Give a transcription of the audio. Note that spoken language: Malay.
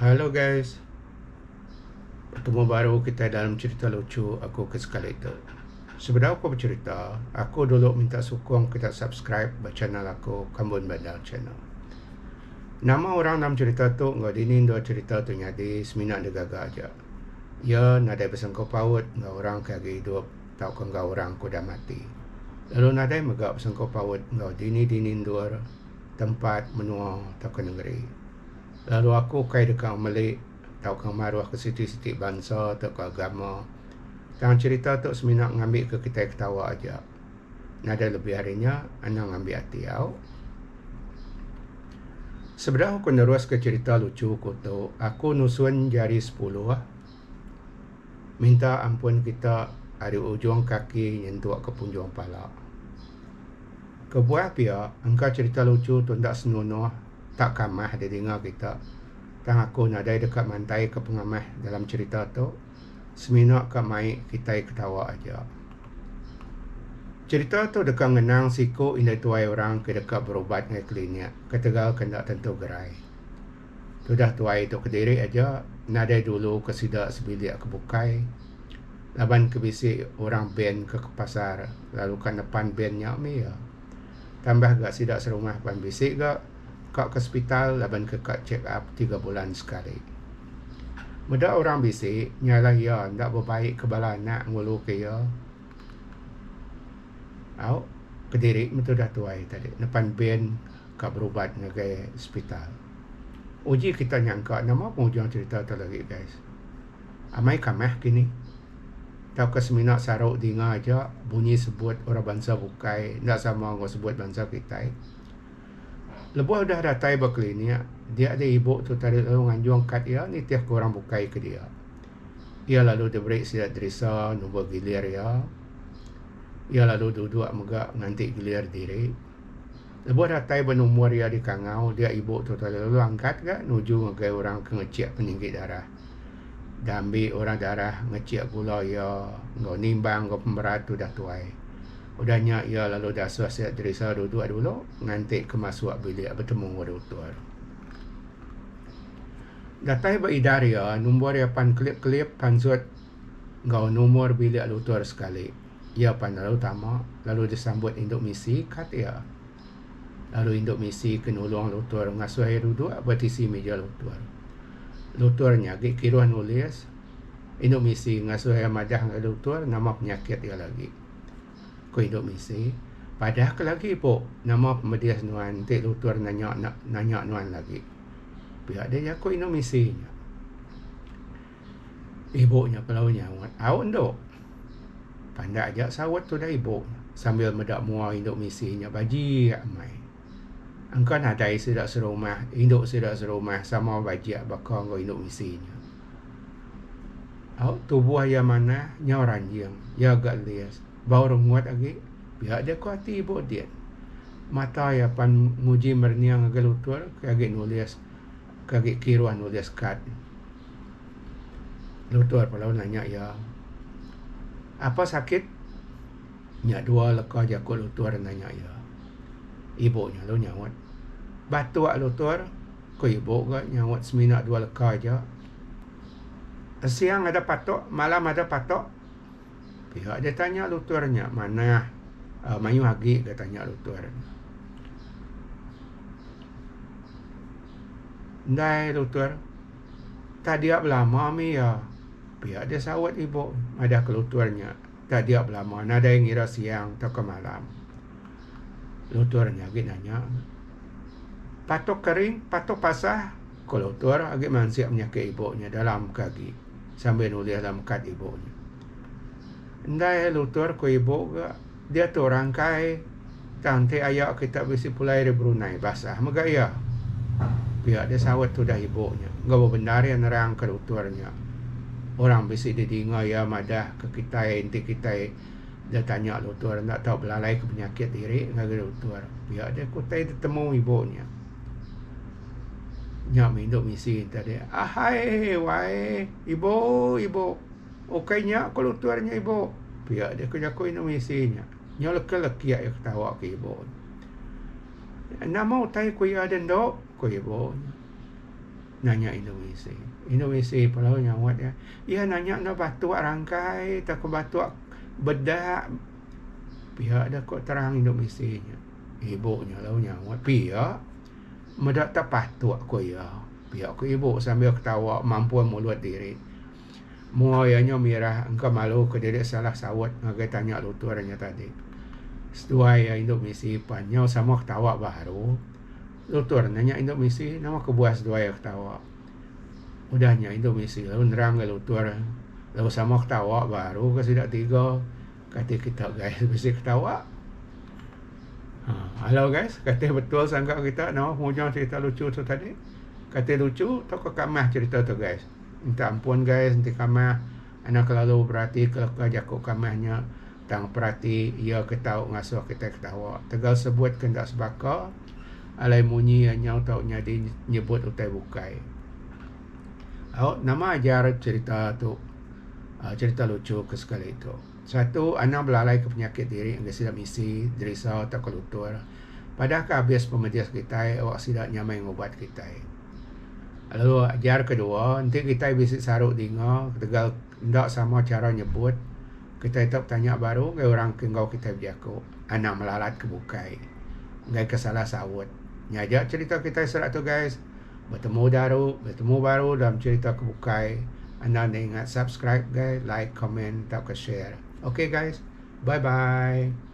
Halo guys, bertemu baru kita dalam cerita lucu aku ke Escalator. Sebelum aku bercerita, aku dulu minta sokong kita subscribe channel aku, Kambun Bandar Channel. Nama orang dalam cerita tu, nggak dini dua cerita tu nyadi semina dia gagah aja. Ya, nadai bersangkau paut, nggak orang kaya hidup, tau ke nggak orang ku dah mati. Lalu nadai megak bersangkau paut, nggak dini dua tempat menua tau ke negeri. Lalu aku kaya dekat Malik, tau kang maruah ke siti-siti bangsa, tau ke agama. Tang cerita tu seminak ngambil ke kita ketawa aja. Nada lebih harinya, anak ngambil hati au. Sebenarnya aku nerus ke cerita lucu ku tu, aku nusun jari 10 lah. Minta ampun kita dari ujung kaki nyentuh ke punjung pala. Kebuah pihak, angka cerita lucu tu tak senonoh, tak kamah dia dengar kita. Tang aku nadai dekat mantai ke pengamah dalam cerita tu, seminak ke mai kita ketawa aja. Cerita tu dekat ngenang siku indah tuai orang ke dekat berubat ngai klinik, ketegal kena tentu gerai. Tu dah tuai tu kediri aja, nadai dulu ke sidak sebilik ke bukai. Laban ke bisik orang ben ke pasar, lalu kan depan bennya ya. Tambah gak sidak serumah pan bisik gak, kak ke hospital, laban ke kak check up 3 bulan sekali. Muda orang bisik, nyalah ya, ndak berbaik ke bala anak ngulu ke ya. Au, kediri itu dah tuai tadi. Depan ben kak berubat ngagai hospital. Uji kita nyangka, nama penghujung cerita tu lagi guys. Amai kamah kini. Tau ke seminak saruk dinga aja, bunyi sebut orang bangsa bukai, ndak sama orang sebut bangsa kita. Lebuh dah datai berklinik, dia ada ibu tu tadi lalu nganjung kat dia, ni tiap korang bukai ke dia. Ia lalu dia break silat derisa, nombor gilir ya. Ia lalu duduk megak nanti gilir diri. Lebuh datai bernomor dia di kangau, dia ibu tu tadi lalu angkat ke, nuju ngagai orang ke ngecek peninggi darah. Dan ambil orang darah, ngecek gula ya, ngau nimbang, ngau pemberat tu dah tuai. Udahnya ia lalu dah silat derisa duduk dulu, nanti ke masuk bilik bertemu dengan doktor. Datai beridar ya, nombor dia pan klip-klip pansut ngau nomor bilik doktor sekali. Ia pan lalu utama, lalu disambut induk misi kat ya. Lalu induk misi kenulung doktor ngasuh air duduk bertisi meja doktor. Doktornya kiruan nulis, induk misi ngasuh air madah dengan doktor, nama penyakit dia lagi. Ko induk misi, padah ke lagi po, nama pemedias nuan, nanti doktor nanya nuan lagi. Pihak dia ko induk misinya. Ibunya pelaunya, awak ndok. Pandai aja sawat tu dah ibu, sambil medak muar induk misinya, baji amai. Angkan hadai sidak serumah, induk sidak serumah, sama baji bakal ngau induk misinya. Awak tubuh yang mana, nyaw ranjing, ya agak lias. Bau renguat lagi, pihak dia ku hati ibu dia. Mata ya pan nguji merniang agak lutur, kagak nulis, kagak kiruan nulis kat. Lutur kalau nanya ya, apa sakit? Nyak dua leka jakut lutur nanya ya. Ibunya lu nyawat. Batu ak lutur, ku ibu ke nyawat seminak 2 leka aja. Siang ada patok, malam ada patok. Pihak dia tanya luturnya, mana mayu hagi dia tanya lutur. Ndai lutur, tadi ak belama mi ya. Pihak dia sawat ibu, ada ke luturnya. Tadi ak belama, nada yang ngira siang atau ke malam. Luturnya lagi nanya, patok kering, patok basah. Ko lutur lagi mansiap menyakit ibunya dalam kaki. Sambil nulis dalam kad ibunya. Ndai lutur ko ibu ke, dia tu rangkai tante ayak kita bisi pulai di Brunei basah megaya. Pihak dia sawat tu dah ibunya. Gak benar yang nerang ke luturnya. Orang bisi didinga ya madah ke kita inti kita dia tanya lutur nak tahu belalai ke penyakit diri ngagai lutur. Pihak dia kutai bertemu ibunya. Nyak minduk misi tadi. Ahai wai ibu. Okey nyak ko luturnya ibu. Pihak dia kerja ko inu misinya. Nyak leki-leki ya ketawa ke ibu. Nama utai ko ya den dok ko ibu. nanya Indonesia. Indonesia pula nyawat ya. Ya nanya nak batuk rangkai, tak batuk bedak. Pihak dah kok terang Indonesia nya. Ibunya lah nyawat. Pihak medak tak patuk ko ya. Pihak ko ibu sambil ketawa mampu mulut diri. Muayanya mirah engkau malu ke dedek salah sawat ngagai tanya luturnya tadi. Setuai ya Indonesia panjang sama ketawa baru. Lutur nanya Indonesia nama kebuas dua yang ketawa. Udahnya Indonesia lalu nerang ke lutur. Lalu sama ketawa baru ke sidak tiga. Kata kita guys mesti ketawa. Halo guys, kata betul sangka kita nama penghujung cerita lucu tu tadi. Kata lucu tak ke kamah cerita tu guys. Minta ampun guys, nanti kamah anak lalu berarti kalau jakuk kamahnya tang perhati ia ketau ngasuh kita ketawa. Tegal sebut kendak sebaka alai munyi hanya tau nyadi nyebut utai bukai. Nama ajar cerita tu cerita lucu ke sekali itu. Satu, anak belalai ke penyakit diri yang tidak misi, derisau tak kelutur. Padahal habis pemedias kita, awak tidak nyamai ubat kita. Lalu ajar kedua, nanti kita bisa saruk dengar, tegal tidak sama cara nyebut. Kita tak tanya baru, ke orang kengau kita berjaku. Anak melalat ke bukai. Ngai kesalah sawut. Nyajak cerita kita serat tu guys. Bertemu baru dalam cerita ke bukai. Anda ingat subscribe guys, like, comment, tak ke share. Okay guys, bye-bye.